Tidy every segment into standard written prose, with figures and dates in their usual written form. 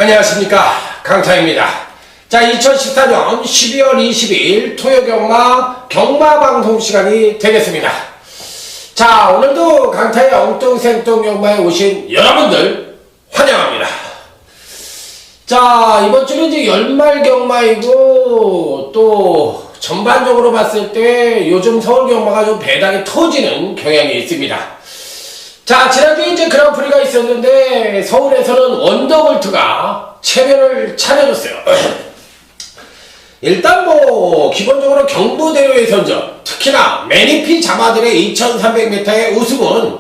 안녕하십니까, 강타입니다. 자, 2014년 12월 22일 토요경마 경마방송 시간이 되겠습니다. 자, 오늘도 강타의 엉뚱생뚱경마에 오신 여러분들 환영합니다. 자, 이번 주는 이제 연말경마이고 또 전반적으로 봤을 때 요즘 서울경마가 좀 배당이 터지는 경향이 있습니다. 자, 지난주에 이제 그랑프리가 있었는데 서울에서는 원더볼트가 체면을 차려줬어요. 일단 뭐 기본적으로 경부대로의 선전, 특히나 매니피 자마들의 2300m의 우승은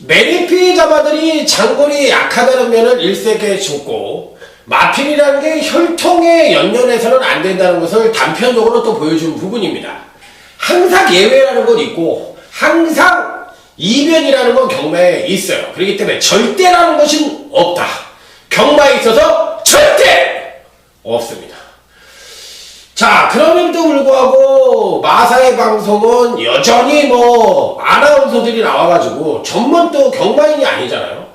매니피 자마들이 장골이 약하다는 면을 일색에 줬고, 마핀이라는 게 혈통에 연연해서는 안 된다는 것을 단편적으로 또 보여준 부분입니다. 항상 예외라는 건 있고 항상 이변이라는 건 경마에 있어요. 그렇기 때문에 절대라는 것은 없다. 경마에 있어서 절대 없습니다. 자, 그럼에도 불구하고 마사의 방송은 여전히 뭐 아나운서들이 나와가지고 전문 또 경마인이 아니잖아요.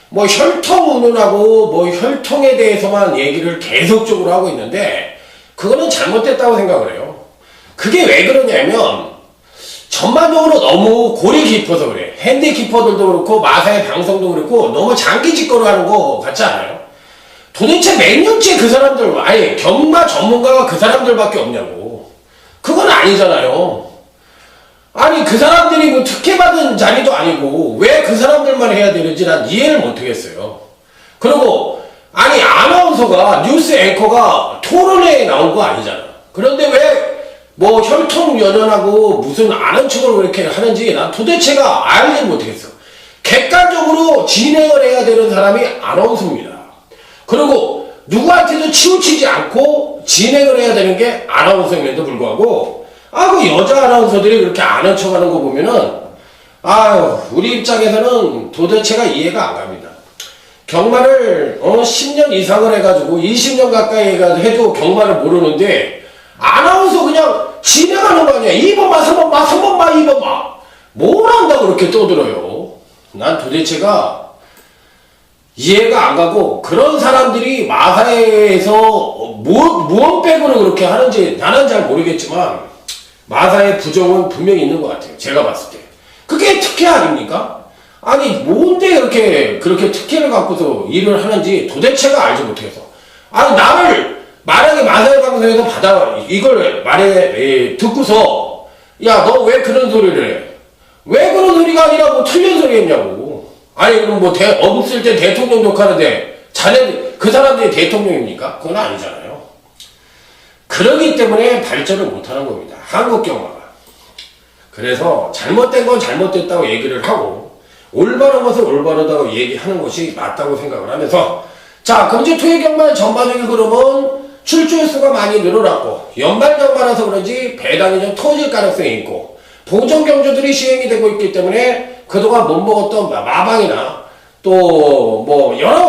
뭐 혈통 운운하고 뭐 혈통에 대해서만 얘기를 계속적으로 하고 있는데 그거는 잘못됐다고 생각을 해요. 그게 왜 그러냐면 전반적으로 너무 골이 깊어서 그래. 핸디키퍼들도 그렇고 마사의 방송도 그렇고 너무 장기 직거로 하는 거 같지 않아요? 도대체 몇 년째 그 사람들, 아니 경마 전문가가 그 사람들밖에 없냐고. 그건 아니잖아요. 아니 그 사람들이 뭐 특혜받은 자리도 아니고 왜 그 사람들만 해야 되는지 난 이해를 못하겠어요. 그리고 아니 아나운서가 뉴스 앵커가 토론회에 나온 거 아니잖아. 그런데 왜 뭐 혈통 연연하고 무슨 아는 척을 그렇게 하는지 난 도대체가 알지 못하겠어. 객관적으로 진행을 해야 되는 사람이 아나운서입니다. 그리고 누구한테도 치우치지 않고 진행을 해야 되는 게 아나운서임에도 불구하고 그 여자 아나운서들이 그렇게 아는 척 하는 거 보면은 우리 입장에서는 도대체가 이해가 안 갑니다. 경마를 10년 이상을 해가지고 20년 가까이 해도 경마를 모르는데 아나운서 그냥 진행하는 거 아니야. 2번 봐, 3번 봐, 3번 봐, 2번 봐. 뭘 한다고 그렇게 떠들어요. 난 도대체가 이해가 안 가고, 그런 사람들이 마사에서 무언 백으로 그렇게 하는지 나는 잘 모르겠지만 마사의 부정은 분명히 있는 것 같아요. 제가 봤을 때. 그게 특혜 아닙니까? 아니 뭔데 그렇게 특혜를 갖고서 일을 하는지 도대체가 알지 못해서. 아니 나를 만약에 마사의 방송에서 이걸 듣고서 야 너 왜 그런 소리를 해? 왜 그런 소리가 아니라 뭐 틀린 소리 했냐고. 아니 그럼 뭐 없을 때 대통령 욕하는데 그 사람들이 대통령입니까? 그건 아니잖아요. 그러기 때문에 발전을 못하는 겁니다. 한국 경마가. 그래서 잘못된 건 잘못됐다고 얘기를 하고 올바른 것은 올바르다고 얘기하는 것이 맞다고 생각을 하면서, 자 그럼 이제 토요 경마의 전반적인 흐름은 출주 수가 많이 늘어났고 연말 경마라서 그런지 배당이 좀 터질 가능성이 있고 보정 경주들이 시행이 되고 있기 때문에 그동안 못 먹었던 마방이나 또 뭐 여러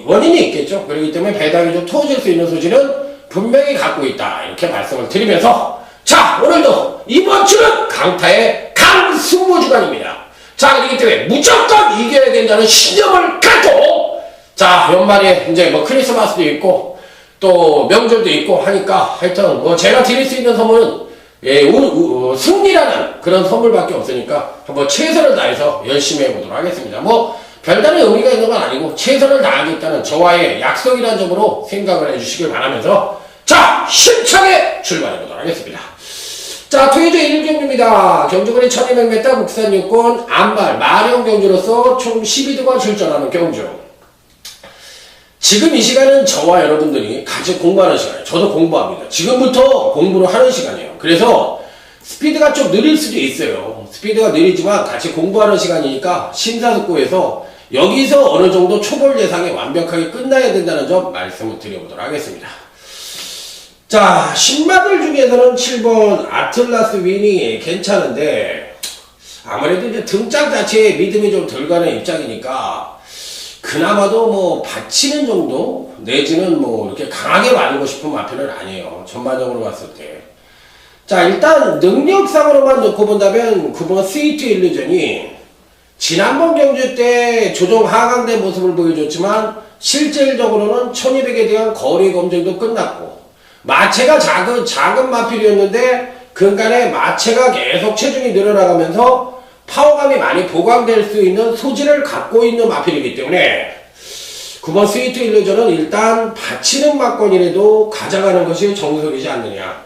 원인이 있겠죠. 그렇기 때문에 배당이 좀 터질 수 있는 소지는 분명히 갖고 있다, 이렇게 말씀을 드리면서, 자 오늘도 이번 주는 강타의 강승부주간입니다. 자 그렇기 때문에 무조건 이겨야 된다는 신념을 갖고, 자 연말에 이제 뭐 크리스마스도 있고 또 명절도 있고 하니까 하여튼 뭐 제가 드릴 수 있는 선물은 승리라는 그런 선물밖에 없으니까 한번 최선을 다해서 열심히 해보도록 하겠습니다. 뭐 별다른 의미가 있는 건 아니고 최선을 다하겠다는 저와의 약속이라는 점으로 생각을 해주시길 바라면서, 자 힘차게 출발해보도록 하겠습니다. 자 토요주 1경주입니다. 경주거리 1200m 국산 유권 안발 마령 경주로서 총 12두가 출전하는 경주. 지금 이 시간은 저와 여러분들이 같이 공부하는 시간이에요. 저도 공부합니다. 지금부터 공부를 하는 시간이에요. 그래서 스피드가 좀 느릴 수도 있어요. 스피드가 느리지만 같이 공부하는 시간이니까 심사숙고해서 여기서 어느 정도 초벌 예상이 완벽하게 끝나야 된다는 점 말씀을 드려보도록 하겠습니다. 자, 신마들 중에서는 7번 아틀라스 윈이 괜찮은데 아무래도 이제 등장 자체에 믿음이 좀 덜 가는 입장이니까 그나마도 뭐 받치는 정도 내지는 뭐 이렇게 강하게 말리고 싶은 마편은 아니에요. 전반적으로 봤을 때. 자 일단 능력상으로만 놓고 본다면 9번 스위트 일루전이 지난번 경주 때 조정 하강된 모습을 보여줬지만 실질적으로는 1200에 대한 거래 검증도 끝났고 마체가 작은 마필이었는데 근간에 마체가 계속 체중이 늘어나가면서 파워감이 많이 보강될 수 있는 소질을 갖고 있는 마필이기 때문에 9번 스위트 일루전은 일단 받치는 막건이라도 가져가는 것이 정석이지 않느냐.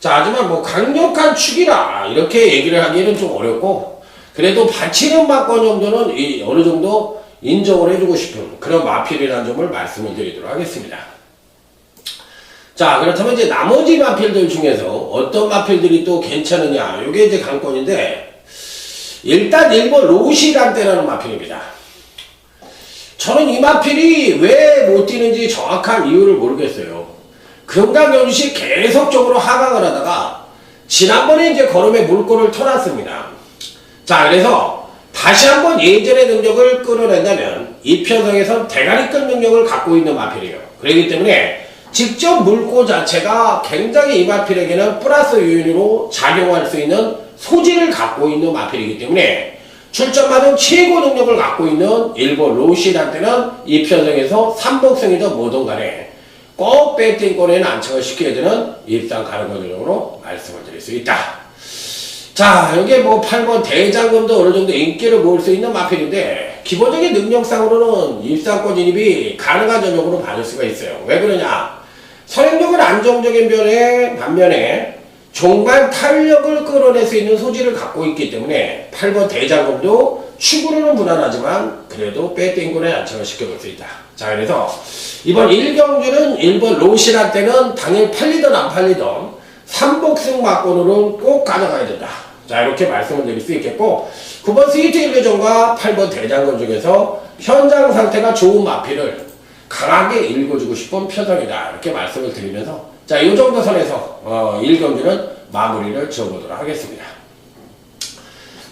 자, 하지만 뭐 강력한 축이라 이렇게 얘기를 하기에는 좀 어렵고 그래도 받치는 막건 정도는 어느 정도 인정을 해주고 싶은 그런 마필이라는 점을 말씀을 드리도록 하겠습니다. 자, 그렇다면 이제 나머지 마필들 중에서 어떤 마필들이 또 괜찮으냐. 이게 이제 관건인데 일단 1번 로시란테라는 마필입니다. 저는 이 마필이 왜 못 뛰는지 정확한 이유를 모르겠어요. 금강연시 계속적으로 하강을 하다가 지난번에 이제 걸음에 물꼬를 터놨습니다. 자, 그래서 다시 한번 예전의 능력을 끌어낸다면 이 편성에선 대가리 끈 능력을 갖고 있는 마필이에요. 그렇기 때문에 직접 물꼬 자체가 굉장히 이 마필에게는 플러스 요인으로 작용할 수 있는 소질을 갖고 있는 마필이기 때문에 출전받은 최고 능력을 갖고 있는 1번 로시란테는 이 편성에서 삼복승이든 뭐든 간에 꼭 배팅권에는 안착을 시켜야 되는 입상 가능성으로 말씀을 드릴 수 있다. 자, 여기에 뭐 8번 대장금도 어느 정도 인기를 모을 수 있는 마필인데 기본적인 능력상으로는 입상권 진입이 가능한 전력으로 받을 수가 있어요. 왜 그러냐? 선행력은 안정적인 반면에 종반 탄력을 끌어낼 수 있는 소질을 갖고 있기 때문에 8번 대장금도 축으로는 무난하지만 그래도 배팅권에 안착을 시켜볼 수 있다. 자, 그래서 이번 1경주는 1번 로시란테는 당일 팔리든 안 팔리든 삼복승 막권으로는 꼭 가져가야 된다. 자, 이렇게 말씀을 드릴 수 있겠고 9번 스위트 일루전과 8번 대장금 중에서 현장 상태가 좋은 마필을 강하게 읽어주고 싶은 편성이다. 이렇게 말씀을 드리면서 자, 이 정도 선에서 1경주는 마무리를 지어보도록 하겠습니다.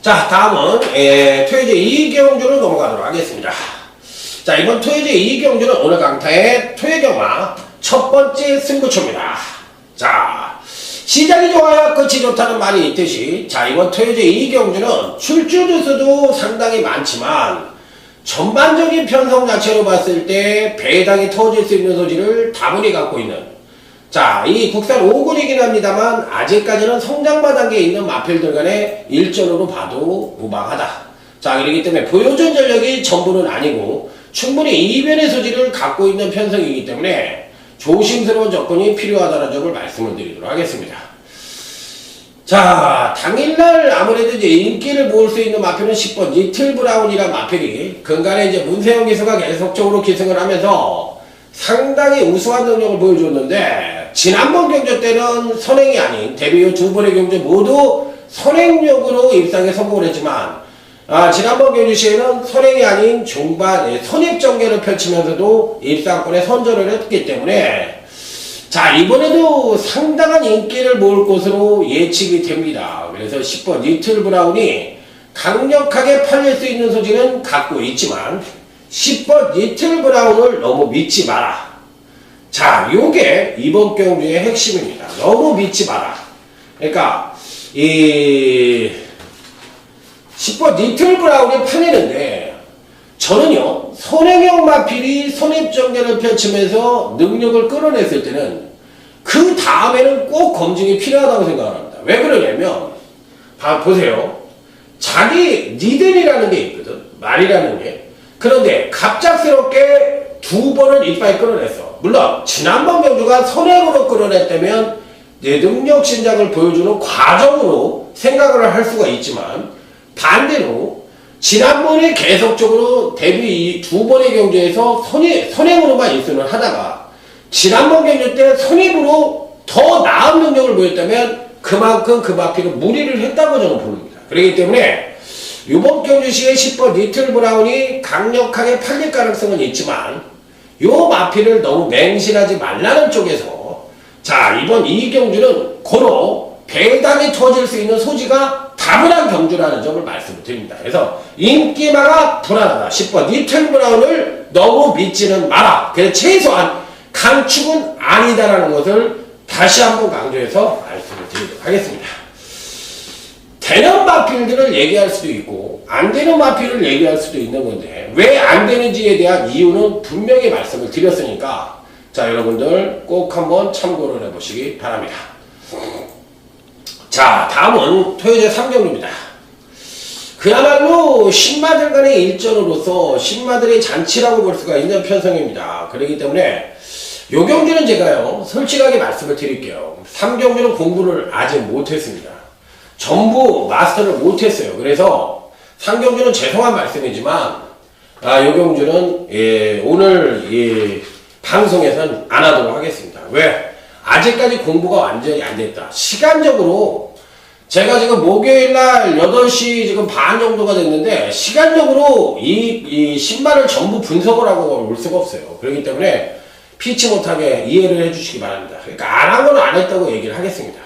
자, 다음은 토요제 2경주로 넘어가도록 하겠습니다. 자, 이번 토요제 2경주는 오늘 강타의 토요경마 첫 번째 승부처입니다. 자, 시작이 좋아야 끝이 좋다는 말이 있듯이 자, 이번 토요제 2경주는 출주 주수도 상당히 많지만 전반적인 편성 자체로 봤을 때 배당이 터질 수 있는 소질을 다분히 갖고 있는 자, 이 국산 5군이긴 합니다만 아직까지는 성장마 단계에 있는 마필들 간의 일전으로 봐도 무방하다. 자, 그렇기 때문에 보여준 전력이 전부는 아니고 충분히 이변의 소질을 갖고 있는 편성이기 때문에 조심스러운 접근이 필요하다는 점을 말씀을 드리도록 하겠습니다. 자, 당일날 아무래도 이제 인기를 모을 수 있는 마필은 10번 리틀 브라운이란 마필이 근간에 이제 문세영 기수가 계속적으로 기승을 하면서 상당히 우수한 능력을 보여줬는데 지난번 경주 때는 선행이 아닌 데뷔 후 두 번의 경주 모두 선행력으로 입상에 성공을 했지만 지난번 경주 시에는 선행이 아닌 종반 선입전개를 펼치면서도 입상권에 선전을 했기 때문에 자, 이번에도 상당한 인기를 모을 것으로 예측이 됩니다. 그래서 10번 리틀 브라운이 강력하게 팔릴 수 있는 소질은 갖고 있지만 10번 리틀 브라운을 너무 믿지 마라. 자, 요게 이번 경주의 핵심입니다. 너무 믿지 마라. 그러니까 이 10번 리틀 브라운이 팔리는데 저는요 선행형 마필이 선입전개를 펼치면서 능력을 끌어냈을 때는 그 다음에는 꼭 검증이 필요하다고 생각합니다. 왜 그러냐면 보세요. 자기 리듬이라는 게 있거든. 말이라는 게. 그런데 갑작스럽게 두 번을 이빨 끌어냈어. 물론 지난번 경주가 선행으로 끌어냈다면 내 능력 신장을 보여주는 과정으로 생각을 할 수가 있지만 반대로 지난번에 계속적으로 데뷔 이 두 번의 경주에서 선행으로만 입수를 하다가 지난번 경주 때 선입으로 더 나은 능력을 보였다면 그만큼 그 마필은 무리를 했다고 저는 봅니다. 그렇기 때문에 이번 경주 시에 10번 리틀 브라운이 강력하게 팔릴 가능성은 있지만 요 마필을 너무 맹신하지 말라는 쪽에서 자, 이번 이 경주는 고로 배당이 터질 수 있는 소지가 다분한 경주라는 점을 말씀을 드립니다. 그래서 인기마가 불안하다. 10번 리틀 브라운을 너무 믿지는 마라. 그래서 최소한 강축은 아니다라는 것을 다시 한번 강조해서 말씀을 드리도록 하겠습니다. 되는 마필들을 얘기할 수도 있고 안 되는 마필을 얘기할 수도 있는 건데 왜 안 되는지에 대한 이유는 분명히 말씀을 드렸으니까 자 여러분들 꼭 한번 참고를 해보시기 바랍니다. 자 다음은 토요제 3경주입니다. 그야말로 신마들 간의 일전으로서 신마들의 잔치라고 볼 수가 있는 편성입니다. 그렇기 때문에 요 경주는 제가요 솔직하게 말씀을 드릴게요. 3경주는 공부를 아직 못했습니다. 전부 마스터를 못했어요. 그래서 3경주는 죄송한 말씀이지만 요 경주는 오늘 방송에서는 안 하도록 하겠습니다. 왜? 아직까지 공부가 완전히 안 됐다. 시간적으로 제가 지금 목요일날 8시 지금 반 정도가 됐는데 시간적으로 이 신발을 전부 분석을 하고 올 수가 없어요. 그렇기 때문에 피치 못하게 이해를 해주시기 바랍니다. 그러니까 안 한 건 안 했다고 얘기를 하겠습니다.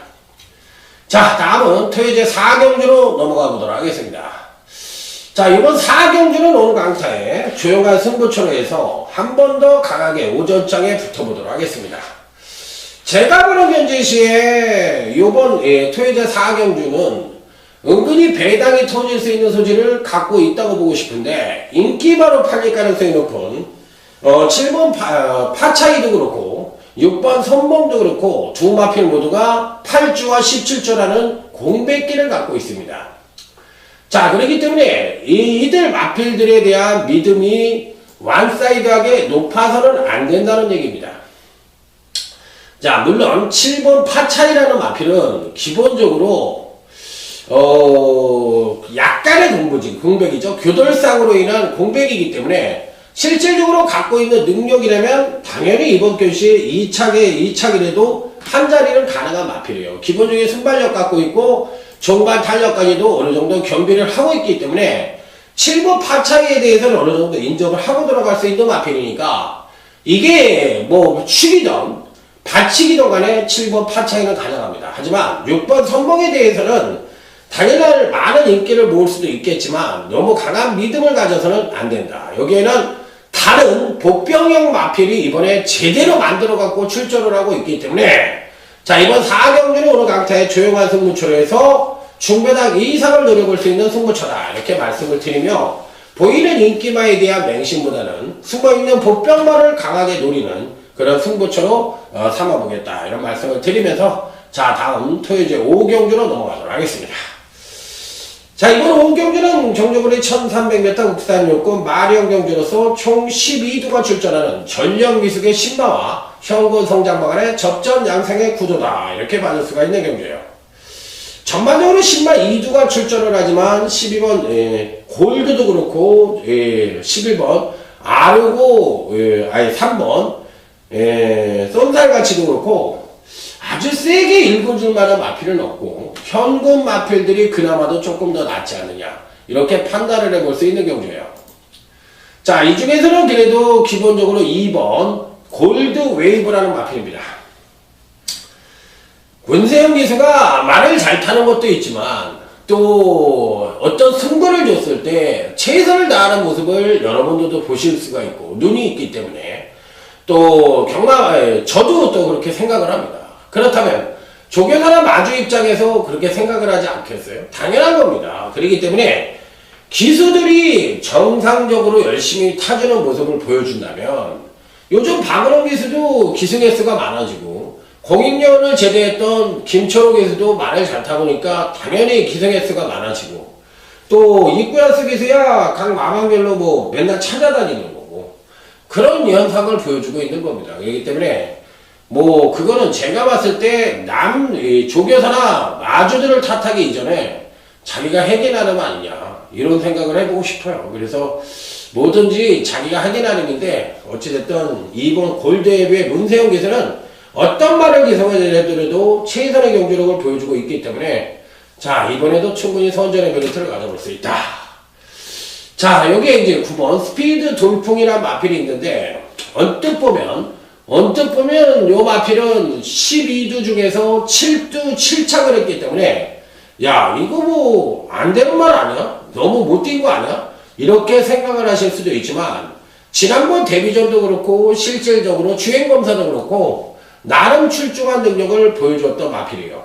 자 다음은 토요제 4경주로 넘어가 보도록 하겠습니다. 자 이번 4경주는 오늘 강타에 조용한 승부처로 해서 한 번 더 강하게 오전장에 붙어보도록 하겠습니다. 제가 보는 현재 시에 이번 토요제 4경주는 은근히 배당이 터질 수 있는 소지를 갖고 있다고 보고 싶은데 인기바로 팔릴 가능성이 높은 7번 파차이도 그렇고 6번 선봉도 그렇고 두 마필 모두가 8주와 17주라는 공백기를 갖고 있습니다. 자 그렇기 때문에 이들 마필들에 대한 믿음이 완사이드하게 높아서는 안 된다는 얘기입니다. 자 물론 7번 파차이라는 마필은 기본적으로 약간의 공백이죠. 교돌상으로 인한 공백이기 때문에 실질적으로 갖고 있는 능력이라면 당연히 이번 경시에 2차기라도 한 자리는 가능한 마필이에요. 기본적인 순발력 갖고 있고 종반 탄력까지도 어느 정도 겸비를 하고 있기 때문에 7번 파차이에 대해서는 어느 정도 인정을 하고 들어갈 수 있는 마필이니까 이게 뭐 축이든 받치기든 간에 7번 파차이는 가능합니다. 하지만 6번 선봉에 대해서는 당연한 많은 인기를 모을 수도 있겠지만 너무 강한 믿음을 가져서는 안 된다. 여기에는 다른 복병형 마필이 이번에 제대로 만들어 갖고 출전을 하고 있기 때문에 자 이번 4경주는 오늘 강타의 조용한 승부처로 해서 중배당 이상을 노려볼 수 있는 승부처다 이렇게 말씀을 드리며 보이는 인기마에 대한 맹신보다는 숨어있는 복병마를 강하게 노리는 그런 승부처로 삼아보겠다 이런 말씀을 드리면서 자 다음 토요제 5경주로 넘어가도록 하겠습니다. 자 이번 5경주는 정조군의 1300m 국산 요건 마령경주로서 총 12두가 출전하는 전력미숙의 신마와 현군 성장마간의 접전 양상의 구도다 이렇게 받을 수가 있는 경주예요. 전반적으로 신마 2두가 출전을 하지만 12번 골드도 그렇고 11번 아르고 3번 쏜살같이도 그렇고 아주 세게 읽어줄 만한 마필은 없고 현금 마필들이 그나마도 조금 더 낫지 않느냐 이렇게 판단을 해볼 수 있는 경주예요. 자 이 중에서는 그래도 기본적으로 2번 골드 웨이브라는 마필입니다. 권세영 기수가 말을 잘 타는 것도 있지만 또 어떤 승부를 줬을 때 최선을 다하는 모습을 여러분들도 보실 수가 있고 눈이 있기 때문에 또 저도 또 그렇게 생각을 합니다. 그렇다면 조교사나 마주 입장에서 그렇게 생각을 하지 않겠어요? 당연한 겁니다. 그렇기 때문에 기수들이 정상적으로 열심히 타주는 모습을 보여준다면 요즘 박은홍 기수도 기승 횟수가 많아지고 공익년을 제대했던 김철호 기수도 말을 잘 타보니까 당연히 기승 횟수가 많아지고 또 이구야스 기수야 각 마방별로 뭐 맨날 찾아다니는 거고 그런 현상을 보여주고 있는 겁니다. 그렇기 때문에 뭐 그거는 제가 봤을 때 조교사나 마주들을 탓하기 이전에 자기가 해기 나름 아니냐 이런 생각을 해보고 싶어요. 그래서 뭐든지 자기가 하기 나름인데 어찌됐든 이번 골드웨이브의 문세영 기수는 어떤 말을 기성을 해더라도 최선의 경주력을 보여주고 있기 때문에 자 이번에도 충분히 선전의 메리트를 가져볼 수 있다. 자 여기에 이제 9번 스피드 돌풍이란 마필이 있는데 언뜻 보면 요 마필은 12두 중에서 7두 7착을 했기 때문에 야 이거 뭐 안되는 말 아니야? 너무 못 뛴 거 아니야? 이렇게 생각을 하실 수도 있지만 지난번 데뷔전도 그렇고 실질적으로 주행검사도 그렇고 나름 출중한 능력을 보여줬던 마필이에요.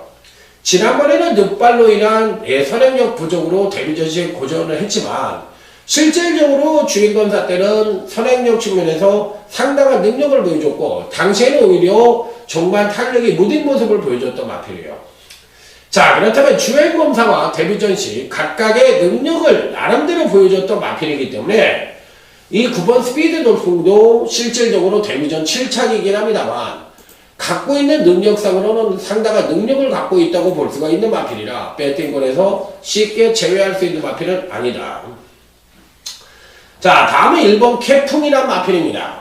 지난번에는 늑발로 인한 선행력 부족으로 데뷔전시에 고전을 했지만 실질적으로 주인검사 때는 선행력 측면에서 상당한 능력을 보여줬고 당시에는 오히려 종반 탄력이 무딘 모습을 보여줬던 마필이에요. 자, 그렇다면 주행검사와 데뷔전시 각각의 능력을 나름대로 보여줬던 마필이기 때문에 이 9번 스피드 돌풍도 실질적으로 데뷔전 7착이긴 합니다만 갖고 있는 능력상으로는 상당한 능력을 갖고 있다고 볼 수가 있는 마필이라 배팅권에서 쉽게 제외할 수 있는 마필은 아니다. 자, 다음은 1번 캐풍이란 마필입니다.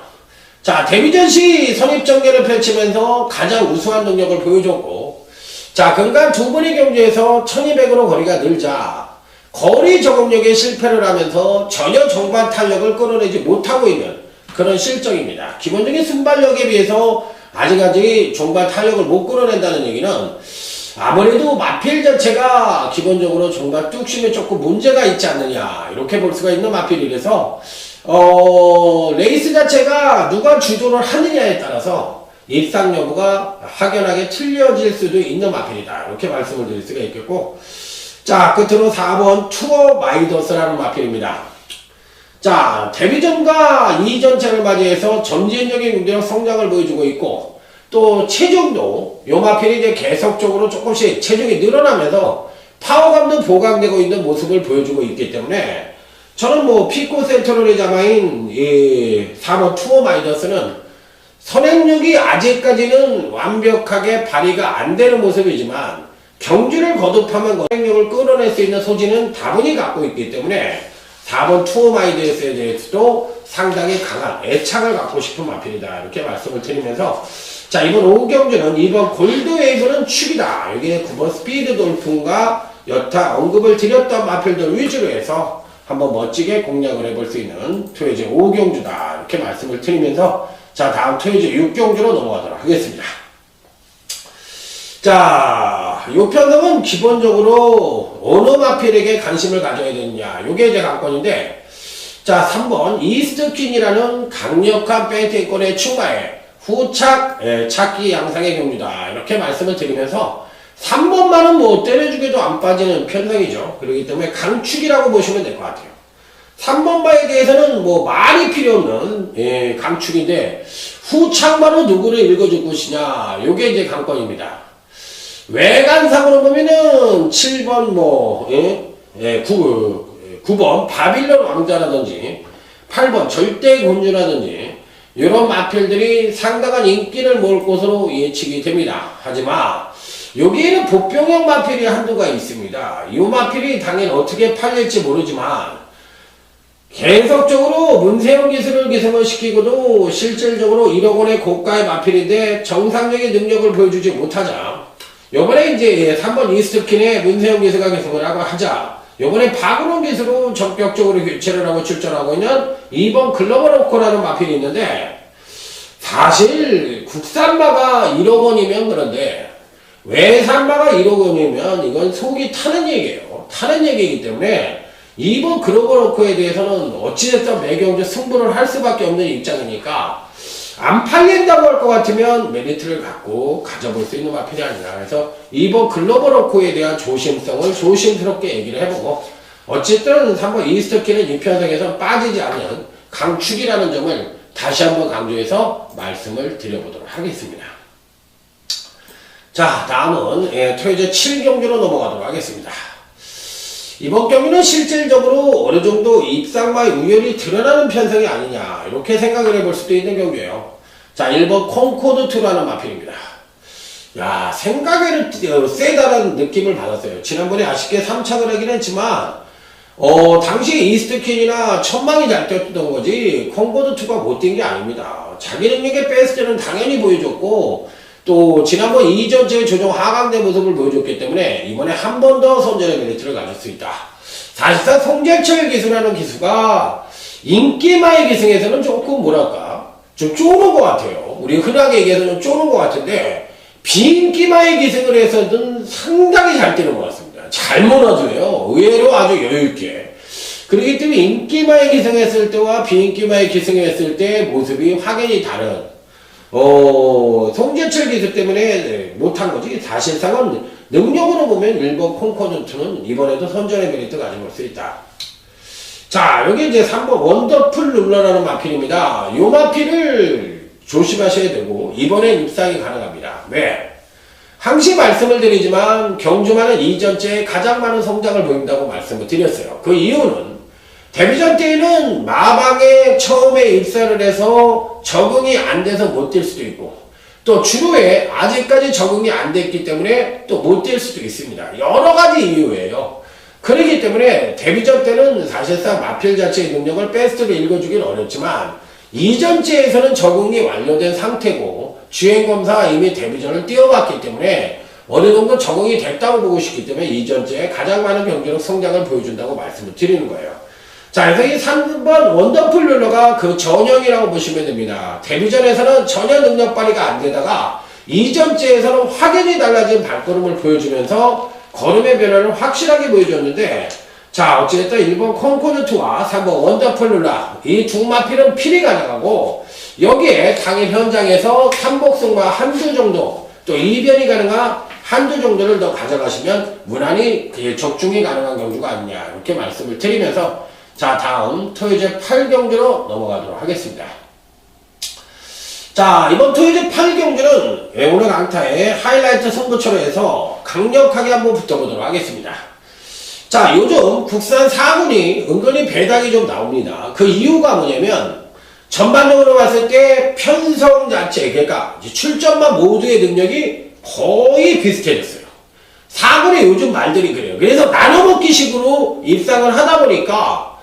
자, 데뷔전시 선입전개를 펼치면서 가장 우수한 능력을 보여줬고, 자, 근간 두 번의 경주에서 1200으로 거리가 늘자 거리 적응력에 실패를 하면서 전혀 정반 탄력을 끌어내지 못하고 있는 그런 실정입니다. 기본적인 순발력에 비해서 아직까지 종반 탄력을 못 끌어낸다는 얘기는 아무래도 마필 자체가 기본적으로 종반 뚝심에 조금 문제가 있지 않느냐 이렇게 볼 수가 있는 마필이라서 레이스 자체가 누가 주도를 하느냐에 따라서 입상 여부가 확연하게 틀려질 수도 있는 마필이다 이렇게 말씀을 드릴 수가 있겠고, 자, 끝으로 4번 투어 마이더스라는 마필입니다. 자, 데뷔전과 이전차를 맞이해서 점진적인 경제력 성장을 보여주고 있고, 또 체중도 요 마필이 이제 계속적으로 조금씩 체중이 늘어나면서 파워감도 보강되고 있는 모습을 보여주고 있기 때문에 저는 뭐 피코 센트럴의 자마인 이 4번 투어 마이더스는 선행력이 아직까지는 완벽하게 발휘가 안 되는 모습이지만 경주를 거듭하면 선행력을 끌어낼 수 있는 소지는 다분히 갖고 있기 때문에 4번 투어 마이더스에 대해서도 상당히 강한 애착을 갖고 싶은 마필이다 이렇게 말씀을 드리면서, 자, 이번 5경주는 2번 골드웨이브는 축이다. 여기에 9번 스피드 돌풍과 여타 언급을 드렸던 마필들 위주로 해서 한번 멋지게 공략을 해볼 수 있는 토요제 5경주다 이렇게 말씀을 드리면서, 자, 다음 토요제 6경주로 넘어가도록 하겠습니다. 자, 요 편성은 기본적으로 어느 마필에게 관심을 가져야 되느냐 요게 이제 관건인데, 자, 3번 이스트퀸이라는 강력한 배팅권의 충마에 후착 찾기 양상의 경주다 이렇게 말씀을 드리면서 3번만은 뭐 때려주게도 안 빠지는 편성이죠. 그렇기 때문에 강축이라고 보시면 될 것 같아요. 3번 바에 대해서는 뭐 말이 필요 없는 강축인데 후착만으로 누구를 읽어줄 것이냐 요게 이제 관건입니다. 외관상으로 보면은 7번 9번 바빌론 왕자라든지 8번 절대 군주라든지 이런 마필들이 상당한 인기를 모을 것으로 예측이 됩니다. 하지만 여기에는 복병형 마필이 한두가 있습니다. 이 마필이 당연히 어떻게 팔릴지 모르지만 계속적으로 문세영 기술을 기성을 시키고도 실질적으로 1억 원의 고가의 마필인데 정상적인 능력을 보여주지 못하자 요번에 이제 3번 이스트킨의 문세영 기수가 기성을 하고 하자 요번에 박은홍 기수로 전격적으로 교체를 하고 출전하고 있는 2번 글로벌 오코라는 마필이 있는데, 사실 국산마가 1억 원이면 그런데 외산마가 1억 원이면 이건 속이 타는 얘기예요. 타는 얘기이기 때문에 2번 글로벌 오코에 대해서는 어찌됐든 매경주 승부를 할 수밖에 없는 입장이니까 안 팔린다고 할 것 같으면 메리트를 갖고 가져볼 수 있는 마필이 아니라, 그래서 2번 글로벌 오코에 대한 조심성을 조심스럽게 얘기를 해보고, 어쨌든 3번 이스트키는 이 편성에서 빠지지 않는 강축이라는 점을 다시 한번 강조해서 말씀을 드려보도록 하겠습니다. 자, 다음은 토요제 7경주로 넘어가도록 하겠습니다. 이번 경기는 실질적으로 어느 정도 입상마의 우열이 드러나는 편성이 아니냐 이렇게 생각을 해볼 수도 있는 경기예요. 자, 1번 콩코드2라는 마필입니다. 야, 생각에는 세다라는 느낌을 받았어요. 지난번에 아쉽게 3착을 하긴 했지만 당시에 이스트킨이나 천망이 잘 뛰었던 거지 콩코드2가 못 뛴 게 아닙니다. 자기 능력의 베스트 때는 당연히 보여줬고, 또 지난번 이전체 조정 하강된 모습을 보여줬기 때문에 이번에 한 번 더 선전의 메리트를 가질 수 있다. 사실상 송재철 기수라는 기수가 인기마의 기승에서는 조금 뭐랄까 좀 쪼는 것 같아요. 우리 흔하게 얘기해서 좀 쪼는 것 같은데 비인기마의 기승을 해서는 상당히 잘 뛰는 것 같습니다. 잘 몰아줘요. 의외로 아주 여유있게. 그렇기 때문에 인기마의 기승했을 때와 비인기마의 기승했을 때 모습이 확연히 다른 송재철 기수 때문에 못한 거지. 사실상은 능력으로 보면 일본 콩코전투는 이번에도 선전의 메리트 가져볼 수 있다. 자, 여기 이제 3번 원더풀 룰러라는 마필입니다. 이 마필을 조심하셔야 되고, 이번에 입상이 가능합니다. 왜? 항시 말씀을 드리지만, 경주마는 이전째에 가장 많은 성장을 보인다고 말씀을 드렸어요. 그 이유는, 데뷔전 때에는 마방에 처음에 입사를 해서 적응이 안 돼서 못 뛸 수도 있고, 또 주로에 아직까지 적응이 안 됐기 때문에 또 못 뛸 수도 있습니다. 여러 가지 이유예요. 그렇기 때문에 데뷔전 때는 사실상 마필 자체의 능력을 베스트로 읽어주긴 어렵지만 이전체에서는 적응이 완료된 상태고 주행검사가 이미 데뷔전을 뛰어봤기 때문에 어느 정도 적응이 됐다고 보고 싶기 때문에 이전체에 가장 많은 경기력 성장을 보여준다고 말씀을 드리는 거예요. 자, 그래서 이 3번 원더풀 룰러가 그 전형이라고 보시면 됩니다. 데뷔전에서는 전혀 능력 발휘가 안 되다가 이전체에서는 확연히 달라진 발걸음을 보여주면서 걸음의 변화를 확실하게 보여줬는데, 자, 어찌됐든 일본 콩코르트와 3번 원더풀 룰러 이 두 마필은 필이 가능하고 여기에 당일 현장에서 삼복승과 한두 정도 또 이변이 가능한 한두 정도를 더 가져가시면 무난히 적중이 가능한 경주가 아니냐 이렇게 말씀을 드리면서 자, 다음 토요제 8경주로 넘어가도록 하겠습니다. 자, 이번 토요제 8경주는 오늘 강타의 하이라이트 승부처로 해서 강력하게 한번 붙어보도록 하겠습니다. 자, 요즘 국산 4군이 은근히 배당이 좀 나옵니다. 그 이유가 뭐냐면 전반적으로 봤을 때 편성 자체, 그러니까 출전만 모두의 능력이 거의 비슷해졌어요. 4군의 요즘 말들이 그래요. 그래서 나눠먹기 식으로 입상을 하다 보니까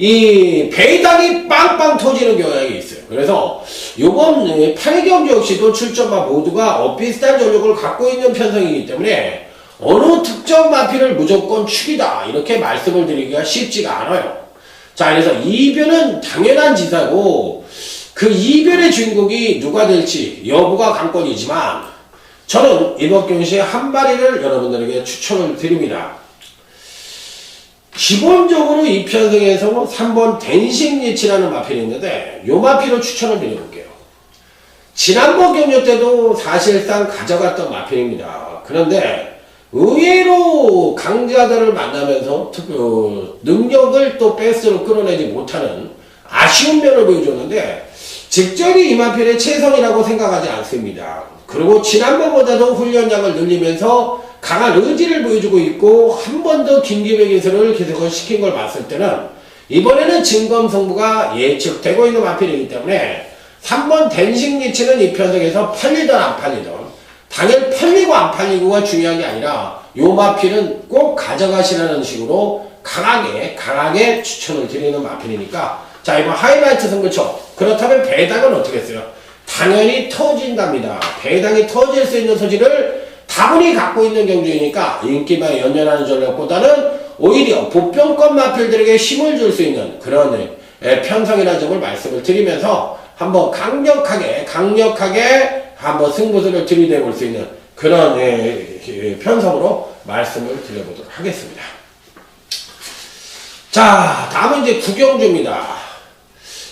이 배당이 빵빵 터지는 경향이 있어요. 그래서 요번 8경주 역시도 출전마 모두가 비슷한 전력을 갖고 있는 편성이기 때문에 어느 특정 마필을 무조건 축이다 이렇게 말씀을 드리기가 쉽지가 않아요. 자, 그래서 이변은 당연한 지사고 그 이변의 주인공이 누가 될지 여부가 관건이지만 저는 이번 경시에 한 마리를 여러분들에게 추천을 드립니다. 기본적으로 이 편성에서 3번 댄싱리치라는 마필이 있는데 이 마필을 추천을 드려볼게요. 지난번 경주 때도 사실상 가져갔던 마필입니다. 그런데 의외로 강자들을 만나면서 능력을 또 베스트로 끌어내지 못하는 아쉬운 면을 보여줬는데 직전이 이 마필의 최선이라고 생각하지 않습니다. 그리고 지난번보다도 훈련량을 늘리면서 강한 의지를 보여주고 있고 한 번 더 김기배 기술을 계속 시킨 걸 봤을 때는 이번에는 진검승부가 예측되고 있는 마필이기 때문에 3번 댄싱리치는 이 편성에서 팔리든 안 팔리든 당연 팔리고 안 팔리고가 중요한 게 아니라 요 마필은 꼭 가져가시라는 식으로 강하게 추천을 드리는 마필이니까 자, 이번 하이라이트 승부처 그렇다면 배당은 어떻게 했어요? 당연히 터진답니다. 배당이 터질 수 있는 소지를 다분히 갖고 있는 경주이니까 인기만 연연하는 전략보다는 오히려 보편권 마필들에게 힘을 줄 수 있는 그런 편성이라는 점을 말씀을 드리면서 한번 강력하게 한번 승부수를 들이대볼 수 있는 그런 편성으로 말씀을 드려보도록 하겠습니다. 자, 다음은 이제 구경주입니다.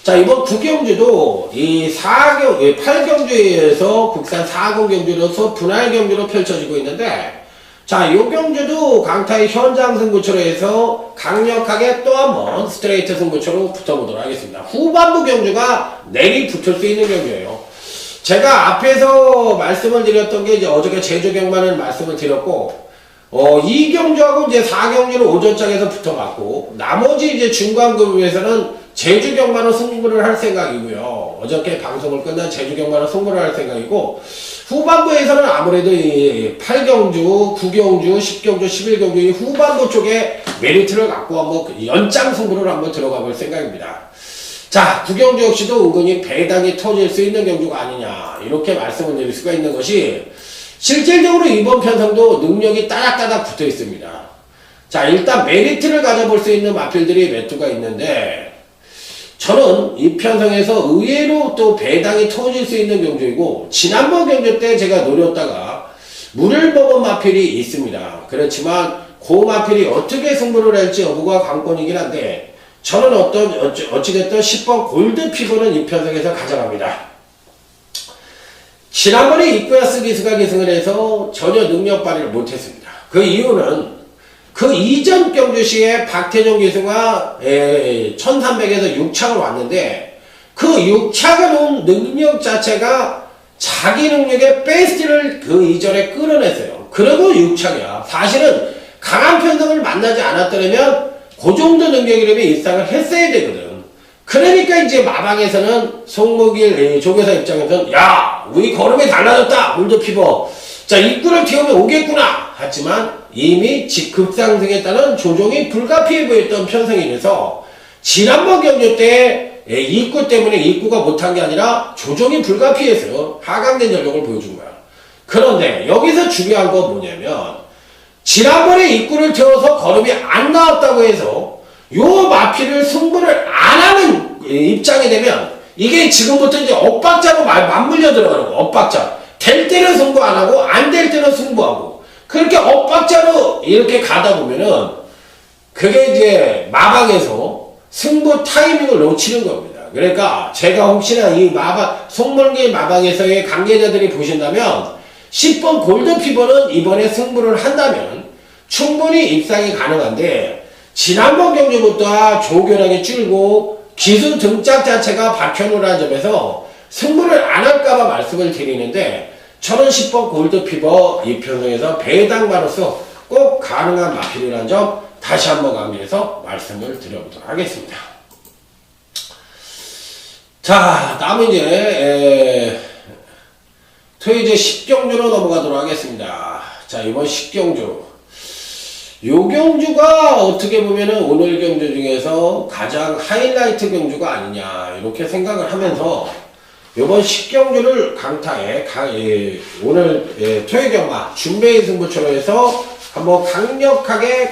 자, 이번 구경주도 이 8경주에서 국산 4군 경주로서 분할 경주로 펼쳐지고 있는데 자, 요 경주도 강타의 현장 승부처로 해서 강력하게 또 한번 스트레이트 승부처로 붙어보도록 하겠습니다. 후반부 경주가 내리 붙을 수 있는 경주예요. 제가 앞에서 말씀을 드렸던 게 이제 어저께 제주경만을 말씀을 드렸고 이 경주하고 이제 4경주는 오전장에서 붙어봤고 나머지 이제 중간급에서는 제주경마로 승부를 할 생각이고요. 어저께 방송을 끝난 제주경마로 승부를 할 생각이고 후반부에서는 아무래도 이 8경주, 9경주, 10경주, 11경주 이 후반부 쪽에 메리트를 갖고 한번 연장 승부를 한번 들어가 볼 생각입니다. 자, 9경주 역시도 은근히 배당이 터질 수 있는 경주가 아니냐 이렇게 말씀을 드릴 수가 있는 것이 실질적으로 이번 편성도 능력이 따닥따닥 붙어 있습니다. 자, 일단 메리트를 가져볼 수 있는 마필들이 몇 두가 있는데 저는 이 편성에서 의외로 또 배당이 터질 수 있는 경주이고 지난번 경주 때 제가 노렸다가 물을 먹은 마필이 있습니다. 그렇지만 그 마필이 어떻게 승부를 할지 여부가 관건이긴 한데 저는 어찌됐든 10번 골드 피부는 이 편성에서 가져갑니다. 지난번에 이쿠야스 기수가 계승을 해서 전혀 능력 발휘를 못했습니다. 그 이유는 그 이전 경주시에 박태종 기수가 1300에서 6착을 왔는데 그 6착을 온 능력 자체가 자기 능력의 베스트를 그 이전에 끌어냈어요. 그리고 6착이야. 사실은 강한 편성을 만나지 않았더라면 그 정도 능력이라면 입상을 했어야 되거든. 그러니까 이제 마방에서는 송목일 조교사 입장에서는 야 우리 걸음이 달라졌다 골드피버 자 입구를 튀우면 오겠구나 하지만 이미 급상승했다는 조종이 불가피해 보였던 편성이라서 지난번 경주 때 입구 때문에 입구가 못한 게 아니라 조종이 불가피해서 하강된 전력을 보여준 거야. 그런데 여기서 중요한 건 뭐냐면 지난번에 입구를 태워서 걸음이 안 나왔다고 해서 요 마피를 승부를 안 하는 입장이 되면 이게 지금부터 이제 엇박자로 맞물려 들어가는 거. 엇박자. 될 때는 승부 안 하고 안 될 때는 승부하고 그렇게 엇박자로 이렇게 가다 보면은 그게 이제 마방에서 승부 타이밍을 놓치는 겁니다. 그러니까 제가 혹시나 이 송멀기 마방에서의 관계자들이 보신다면 10번 골드피버는 이번에 승부를 한다면 충분히 입상이 가능한데 지난번 경주부터 조교량이 줄고 기수 등짝 자체가 박혀놓으라는 점에서 승부를 안 할까봐 말씀을 드리는데 저는 10번 골드피버 이 편성에서 배당마로서 꼭 가능한 마필이라는 점 다시 한번 강조해서 말씀을 드려보도록 하겠습니다. 자, 다음은 이제 토요일 10경주로 넘어가도록 하겠습니다. 자, 이번 10경주 요 경주가 어떻게 보면은 오늘 경주 중에서 가장 하이라이트 경주가 아니냐 이렇게 생각을 하면서 요번 10경주를 강타에 오늘 토요 경마 준비 승부처로 해서 한번 강력하게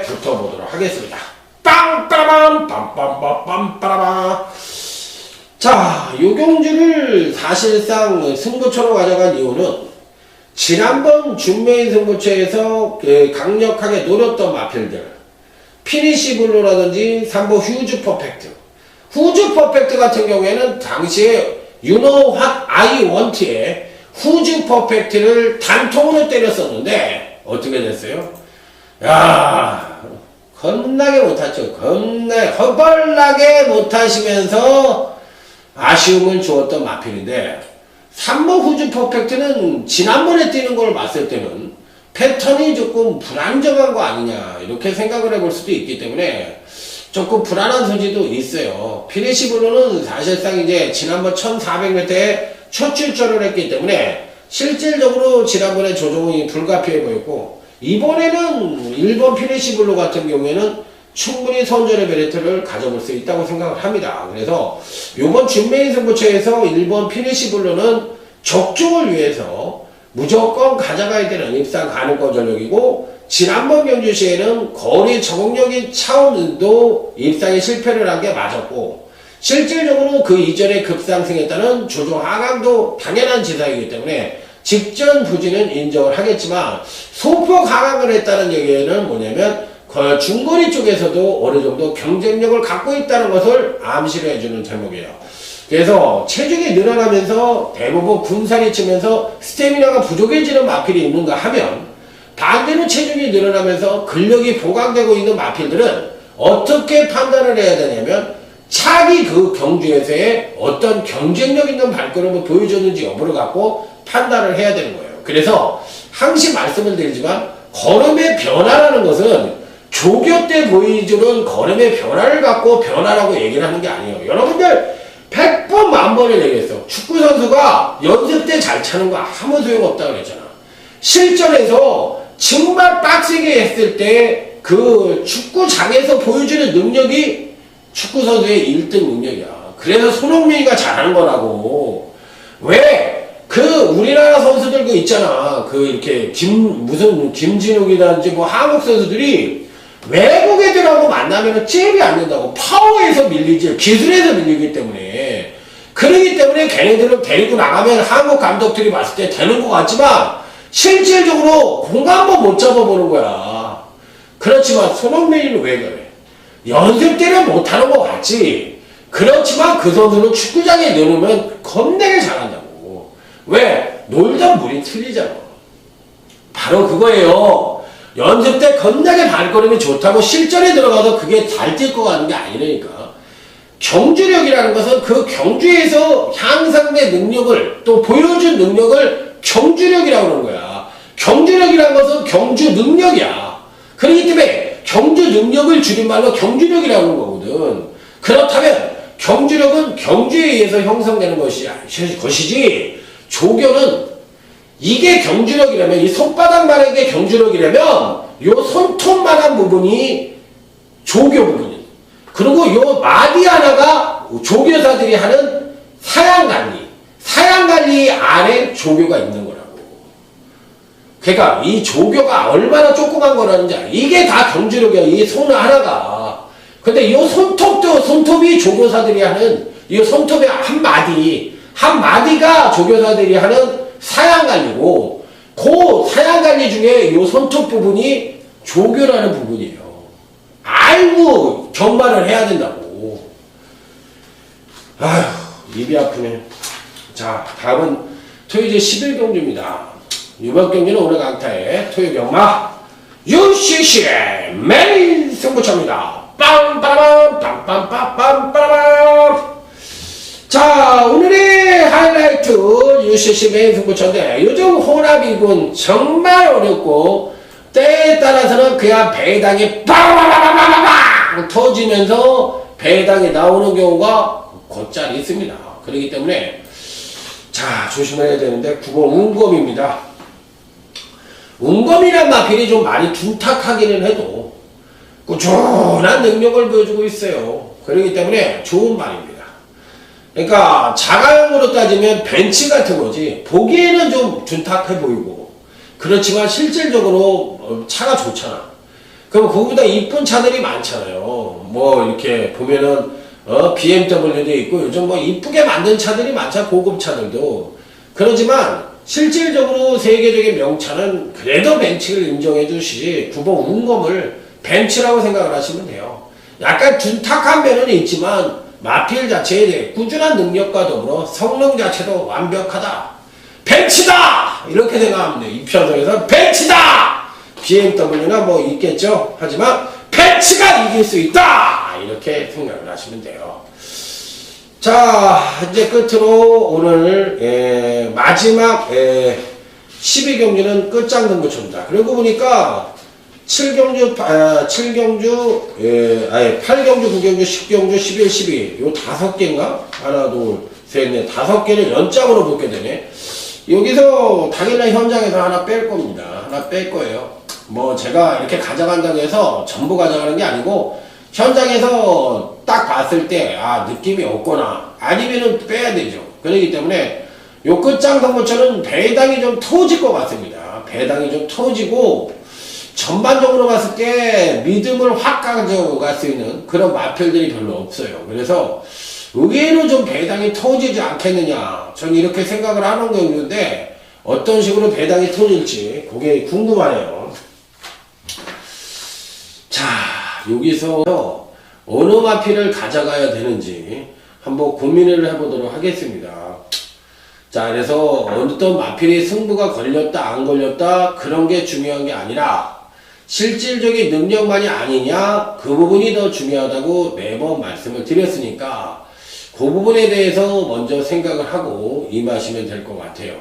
붙어보도록 하겠습니다. 빵빠라밤 빰빰빰빰빠라밤. 자, 요 경주를 사실상 승부처로 가져간 이유는 지난번 준메인 승부처에서 강력하게 노렸던 마필들 피니시 블루라든지 3보 휴즈 퍼펙트 후즈 퍼펙트 같은 경우에는 당시에 You know what I want의 후즈 퍼펙트를 단통으로 때렸었는데 어떻게 됐어요? 야 겁나게 못하죠. 겁나게 허벌나게 못하시면서 아쉬움을 주었던 마필인데 3번 후즈 퍼펙트는 지난번에 뛰는 걸 봤을 때는 패턴이 조금 불안정한 거 아니냐 이렇게 생각을 해볼 수도 있기 때문에 조금 불안한 소지도 있어요. 피니시 블루는 사실상 이제 지난번 1400m에 첫 출전을 했기 때문에 실질적으로 지난번에 조종이 불가피해 보였고 이번에는 1번 피니시 블루 같은 경우에는 충분히 선전의 메리트를 가져볼 수 있다고 생각을 합니다. 그래서 이번 준메인 승부처에서 1번 피니시 블루는 적중을 위해서 무조건 가져가야 되는 입상 가능권 전력이고 지난번 경주시에는 거리 적응력인 차원도 입상에 실패를 한 게 맞았고 실질적으로 그 이전에 급상승했다는 조종 하강도 당연한 지사이기 때문에 직전 부진은 인정을 하겠지만 소폭 하강을 했다는 얘기는 뭐냐면 중거리 쪽에서도 어느 정도 경쟁력을 갖고 있다는 것을 암시를 해주는 대목이에요. 그래서 체중이 늘어나면서 대부분 군살이 치면서 스태미나가 부족해지는 마필이 있는가 하면 반대로 체중이 늘어나면서 근력이 보강되고 있는 마필들은 어떻게 판단을 해야 되냐면 차기 그 경주에서의 어떤 경쟁력 있는 발걸음을 보여줬는지 여부를 갖고 판단을 해야 되는 거예요. 그래서 항상 말씀을 드리지만 걸음의 변화라는 것은 조교 때 보여주는 걸음의 변화를 갖고 변화라고 얘기를 하는 게 아니에요. 여러분들 100번 만번을 얘기했어. 축구선수가 연습 때 잘 차는 거 아무 소용없다고 그랬잖아. 실전에서 정말 빡세게 했을 때 그 축구장에서 보여주는 능력이 축구선수의 1등 능력이야. 그래서 손흥민이가 잘하는 거라고. 왜? 그 우리나라 선수들 그 있잖아. 그 이렇게 무슨 김진욱이라든지 뭐 한국 선수들이 외국 애들하고 만나면은 잽이 안 된다고. 파워에서 밀리지 기술에서 밀리기 때문에. 그러기 때문에 걔네들을 데리고 나가면 한국 감독들이 봤을 때 되는 것 같지만 실질적으로 공 한번 못 잡아보는 거야. 그렇지만 손흥민이는 왜 그래? 연습 때는 못하는 것 같지. 그렇지만 그 선수는 축구장에 넣으면 겁나게 잘한다고. 왜? 놀던 물이 틀리잖아. 바로 그거예요. 연습 때 겁나게 발걸음이 좋다고 실전에 들어가서 그게 잘 뛸 것 같은 게 아니라니까. 경주력이라는 것은 그 경주에서 향상된 능력을 또 보여준 능력을 경주력이라고 하는 거야. 경주력이라는 것은 경주 능력이야. 그렇기 때문에 경주 능력을 줄임말로 경주력이라고 하는 거거든. 그렇다면 경주력은 경주에 의해서 형성되는 것이지 조교는 이게 경주력이라면 이 손바닥만한 게 경주력이라면 요 손톱만한 부분이 조교 부분이야. 그리고 요 마디 하나가 조교사들이 하는 사양관리. 사양관리 안에 조교가 있는 거라고. 그러니까 이 조교가 얼마나 조그만 거라는지 이게 다 경주력이야. 이 손 하나가. 근데 이 손톱도 손톱이 조교사들이 하는 이 손톱의 한 마디가 조교사들이 하는 사양관리고 그 사양관리 중에 이 손톱 부분이 조교라는 부분이에요. 알고 경마를 해야 된다고. 아휴, 입이 아프네. 자, 다음은 토요제 11경주입니다. 이번 경기는 오늘 강타의 토요 경마 UCC의 메인 승부처입니다. 빰빠라밤 빰빰빰빰빰빰. 자, 오늘의 하이라이트 UCC 메인 승부처인데 요즘 혼합이군 정말 어렵고 때에 따라서는 그냥 배당이 빵 터지면서 배당이 나오는 경우가 곧잘 있습니다. 그렇기 때문에 자, 조심해야 되는데 9번 운검입니다. 운검이란 마필이 좀 많이 둔탁하기는 해도 꾸준한 능력을 보여주고 있어요. 그렇기 때문에 좋은 말입니다. 그러니까 자가용으로 따지면 벤치 같은 거지 보기에는 좀 둔탁해 보이고 그렇지만 실질적으로 차가 좋잖아. 그럼 그거보다 이쁜 차들이 많잖아요. 뭐 이렇게 보면은 BMW도 있고 요즘 뭐 이쁘게 만든 차들이 많잖아. 고급 차들도. 그렇지만 실질적으로 세계적인 명차는 그래도 벤츠를 인정해 주시지 9번 운검을 벤츠라고 생각을 하시면 돼요. 약간 둔탁한 면은 있지만 마필 자체에 대해 꾸준한 능력과 더불어 성능 자체도 완벽하다. 벤츠다! 이렇게 생각하면 돼요. 이 편성에서 벤츠다! BMW나 뭐 있겠죠. 하지만 벤츠가 이길 수 있다! 이렇게 생각을 하시면 돼요. 자, 이제 끝으로 오늘 마지막 12경주는 끝장 등부초입니다. 그리고 보니까 8경주, 9경주, 10경주, 11, 12. 요 5개인가? 하나, 둘, 셋, 넷, 5개를 연장으로 붙게 되네. 여기서 당일날 현장에서 하나 뺄 겁니다. 하나 뺄 거예요. 뭐 제가 이렇게 가져간다고 해서 전부 가져가는 게 아니고 현장에서 딱 봤을 때 느낌이 없거나 아니면은 빼야 되죠. 그렇기 때문에 요 끝장 선거처는 배당이 좀 터질 것 같습니다. 배당이 좀 터지고 전반적으로 봤을 때 믿음을 확 가져갈 수 있는 그런 마필들이 별로 없어요. 그래서 의외로 좀 배당이 터지지 않겠느냐. 저는 이렇게 생각을 하는 경우인데 어떤 식으로 배당이 터질지 그게 궁금하네요. 자, 여기서 어느 마필을 가져가야 되는지 한번 고민을 해보도록 하겠습니다. 자, 그래서 어떤 마필이 승부가 걸렸다 안 걸렸다 그런 게 중요한 게 아니라 실질적인 능력만이 아니냐 그 부분이 더 중요하다고 매번 말씀을 드렸으니까 그 부분에 대해서 먼저 생각을 하고 임하시면 될 것 같아요.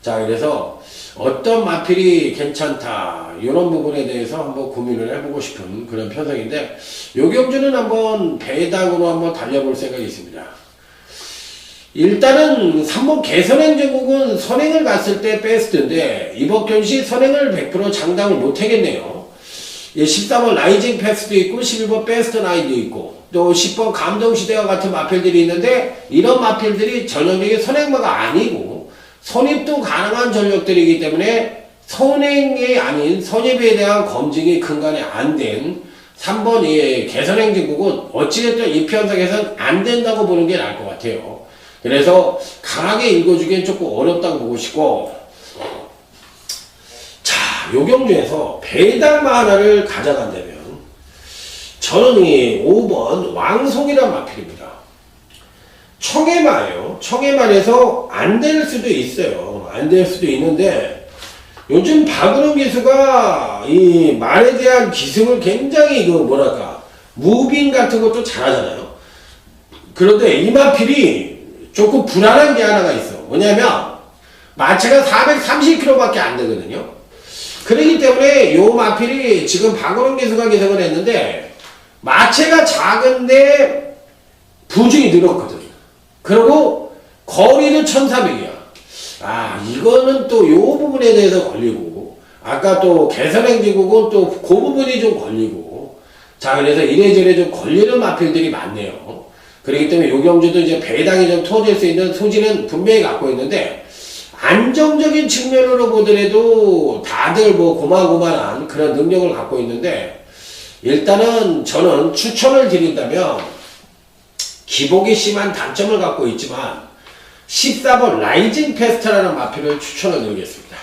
자, 그래서 어떤 마필이 괜찮다 이런 부분에 대해서 한번 고민을 해보고 싶은 그런 편성인데 요 경주는 한번 배당으로 한번 달려볼 생각이 있습니다. 일단은 3번 개선행정국은 선행을 갔을 때 베스트인데 이번 경시 선행을 100% 장담을 못하겠네요. 13번 라이징 패스도 있고 11번 베스트 나인도 있고 또 10번 감동시대와 같은 마필들이 있는데 이런 마필들이 전형적인 선행마가 아니고 선입도 가능한 전력들이기 때문에 선행이 아닌 선입에 대한 검증이 근간에 안 된 3번 개선행정국은 어찌됐든 이 편성에서는 안 된다고 보는 게 나을 것 같아요. 그래서 강하게 읽어주기엔 조금 어렵다고 보고 싶고 자, 요 경주에서 배당마 하나를 가져간다면 저는 이 5번 왕송이란 마필입니다. 청해마예요. 청해마에서 안 될 수도 있어요. 안 될 수도 있는데 요즘 박은홍 기수가 이 말에 대한 기승을 굉장히 무빙 같은 것도 잘하잖아요. 그런데 이 마필이 조금 불안한 게 하나가 있어. 뭐냐면 마체가 430kg밖에 안 되거든요. 그렇기 때문에 요 마필이 지금 박은홍 기수가 개성을 했는데 마체가 작은데 부중이 늘었거든. 그리고 거리는 1400이야. 이거는 또 요 부분에 대해서 걸리고, 아까 또 개선행진국은 또 그 부분이 좀 걸리고, 자, 그래서 이래저래 좀 걸리는 마필들이 많네요. 그렇기 때문에 요경주도 이제 배당이 좀 터질 수 있는 소지는 분명히 갖고 있는데, 안정적인 측면으로 보더라도 다들 고만고만한 그런 능력을 갖고 있는데, 일단은 저는 추천을 드린다면, 기복이 심한 단점을 갖고 있지만 14번 라이징 페스트라는 마필을 추천을 드리겠습니다.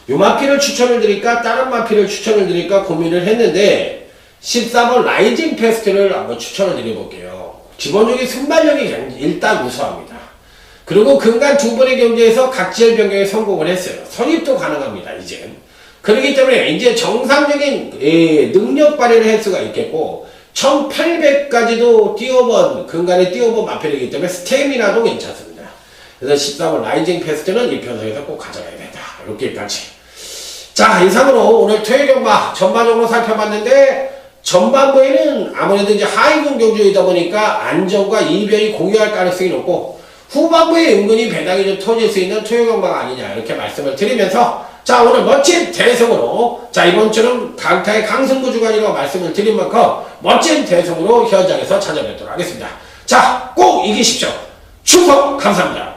이 마필을 추천을 드릴까 다른 마필을 추천을 드릴까 고민을 했는데 14번 라이징 페스트를 한번 추천을 드려볼게요. 기본적인 순발력이 일단 우수합니다. 그리고 근간 두 번의 경기에서 각지열 변경에 성공을 했어요. 선입도 가능합니다. 이제 그렇기 때문에 이제 정상적인 능력 발휘를 할 수가 있겠고 1800까지도 뛰어본 근간에 뛰어본 마필이기 때문에 스태미나도 괜찮습니다. 그래서 14번 라이징 페스트는 이 편성에서 꼭 가져가야 된다. 이렇게까지. 자, 이상으로 오늘 토요경마 전반적으로 살펴봤는데 전반부에는 아무래도 이제 하위군 경주이다 보니까 안전과 이변이 공유할 가능성이 높고 후반부에 은근히 배당이 좀 터질 수 있는 토요경마가 아니냐 이렇게 말씀을 드리면서 자, 오늘 멋진 대성으로 자, 이번주는 강타의 강승부 주간이라고 말씀을 드린 만큼 멋진 대성으로 현장에서 찾아뵙도록 하겠습니다. 자, 꼭 이기십시오. 충성 감사합니다.